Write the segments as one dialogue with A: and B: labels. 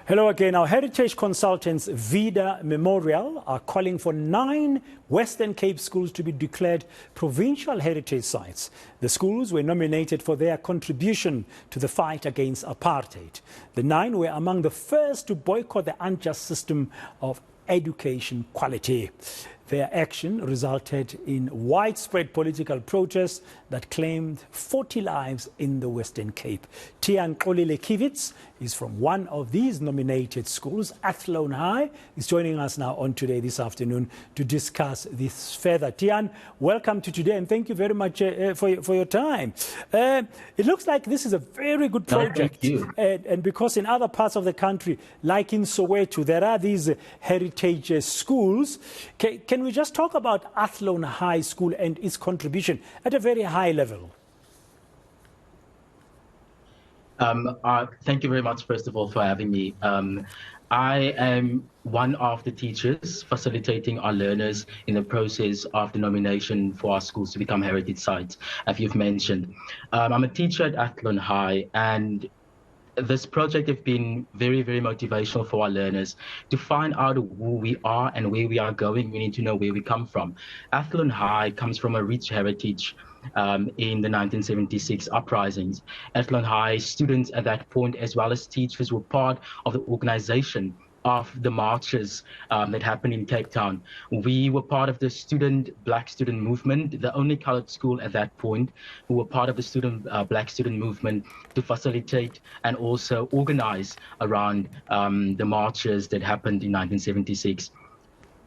A: Hello again. Our heritage consultants Vida Memorial are calling for 9 Western Cape schools to be declared provincial heritage sites. The schools were nominated for their contribution to the fight against apartheid. The 9 were among the first to boycott the unjust system of education quality. Their action resulted in widespread political protests that claimed 40 lives in the Western Cape. Tiaan Xolile Kiewiets is from one of these nominated schools, Athlone High, is joining us now on Today this afternoon to discuss this further. Tiaan, welcome to Today and thank you very much for your time. It looks like this is a very good project.
B: Thank you.
A: And because in other parts of the country, like in Soweto, there are these heritage schools. Can we just talk about Athlone High School and its contribution at a very high level?
B: Thank you very much, first of all, for having me. I am one of the teachers facilitating our learners in the process of the nomination for our schools to become heritage sites, as you've mentioned. I'm a teacher at Athlone High, and this project has been very, very motivational for our learners. To find out who we are and where we are going, we need to know where we come from. Athlone High comes from a rich heritage in the 1976 uprisings. Athlone High students at that point, as well as teachers, were part of the organization of the marches that happened in Cape Town. We were part of the black student movement, the only colored school at that point who were part of the black student movement to facilitate and also organize around the marches that happened in 1976.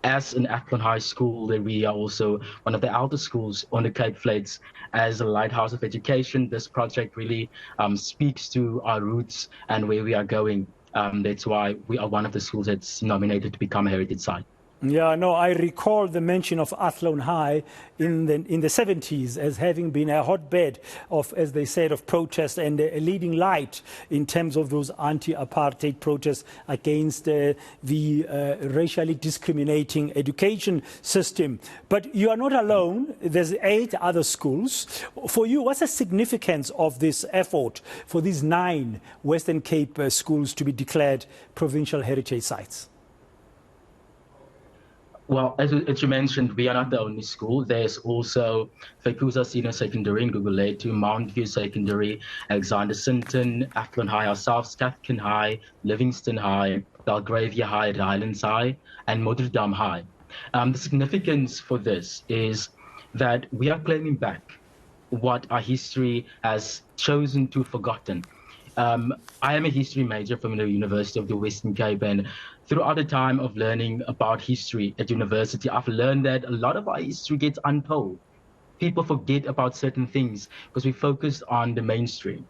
B: As an Athlone High School, we are also one of the elder schools on the Cape Flats. As a lighthouse of education, this project really speaks to our roots and where we are going. That's why we are one of the schools that's nominated to become a heritage site.
A: Yeah, no, I recall the mention of Athlone High in the 70s as having been a hotbed of, as they said, of protest and a leading light in terms of those anti-apartheid protests against the racially discriminating education system. But you are not alone. There's 8 other schools. For you, what's the significance of this effort for these 9 Western Cape schools to be declared provincial heritage sites?
B: Well, as you mentioned, we are not the only school. There's also Fekuza Senior Secondary in Gugulethu, Mount View Secondary, Alexander Sinton, Athlone High ourselves, Cathkin High, Livingston High, Belgravia High, Highlands High, and Notre Dame High. The significance for this is that we are claiming back what our history has chosen to forgotten. I am a history major from the University of the Western Cape, and throughout the time of learning about history at university, I've learned that a lot of our history gets untold. People forget about certain things because we focus on the mainstream.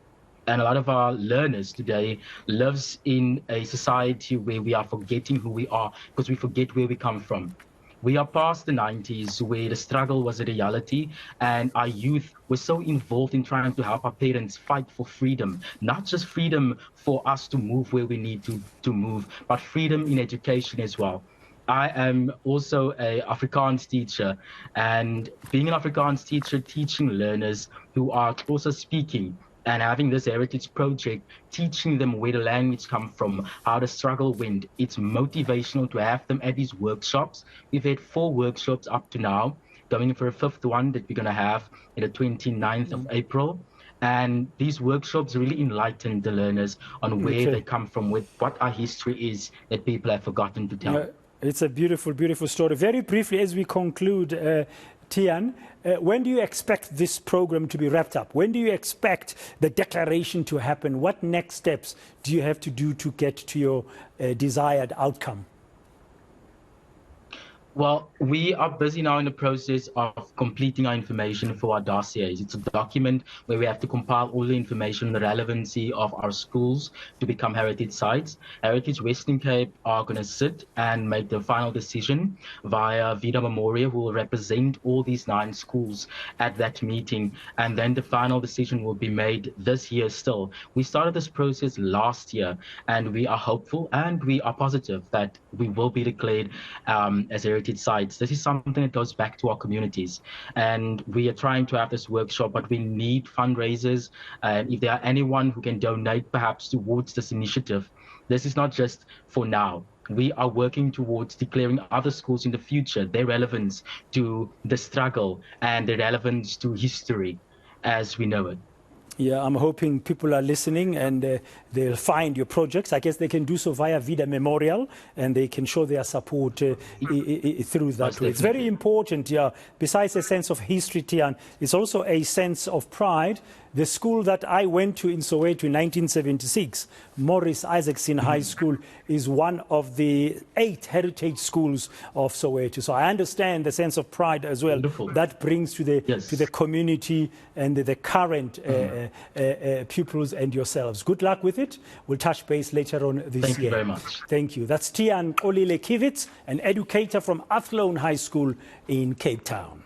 B: And a lot of our learners today lives in a society where we are forgetting who we are because we forget where we come from. We are past the 90s where the struggle was a reality and our youth was so involved in trying to help our parents fight for freedom, not just freedom for us to move where we need to move, but freedom in education as well. I am also an Afrikaans teacher, and being an Afrikaans teacher, teaching learners who are also speaking and having this heritage project, teaching them where the language comes from, how the struggle went. It's motivational to have them at these workshops. We've had 4 workshops up to now, going for a 5th one that we're going to have in the 29th of April. And these workshops really enlighten the learners on where they come from, with what our history is that people have forgotten to tell.
A: It's a beautiful, beautiful story. Very briefly, as we conclude, Tiaan, when do you expect this program to be wrapped up? When do you expect the declaration to happen? What next steps do you have to do to get to your desired outcome?
B: Well, we are busy now in the process of completing our information for our dossiers. It's a document where we have to compile all the information, the relevancy of our schools to become heritage sites. Heritage Western Cape are going to sit and make the final decision via Vida Memorial, who will represent all these 9 schools at that meeting. And then the final decision will be made this year still. We started this process last year, and we are hopeful and we are positive that we will be declared as heritage sites. This is something that goes back to our communities, and we are trying to have this workshop, but we need fundraisers. If there are anyone who can donate perhaps towards this initiative, This is not just for now. We are working towards declaring other schools in the future, their relevance to the struggle and their relevance to history as we know it.
A: Yeah, I'm hoping people are listening and they'll find your projects. I guess they can do so via Vida Memorial, and they can show their support through that way. It's very important, yeah. Besides a sense of history, Tiaan, it's also a sense of pride. The school that I went to in Soweto in 1976, Morris Isaacson High School, is one of the 8 heritage schools of Soweto. So I understand the sense of pride as well.
B: Wonderful.
A: That brings to the community and the current pupils and yourselves. Good luck with it. We'll touch base later on this year.
B: Thank you very much.
A: Thank you. That's Tiaan Xolile Kiewiets, an educator from Athlone High School in Cape Town.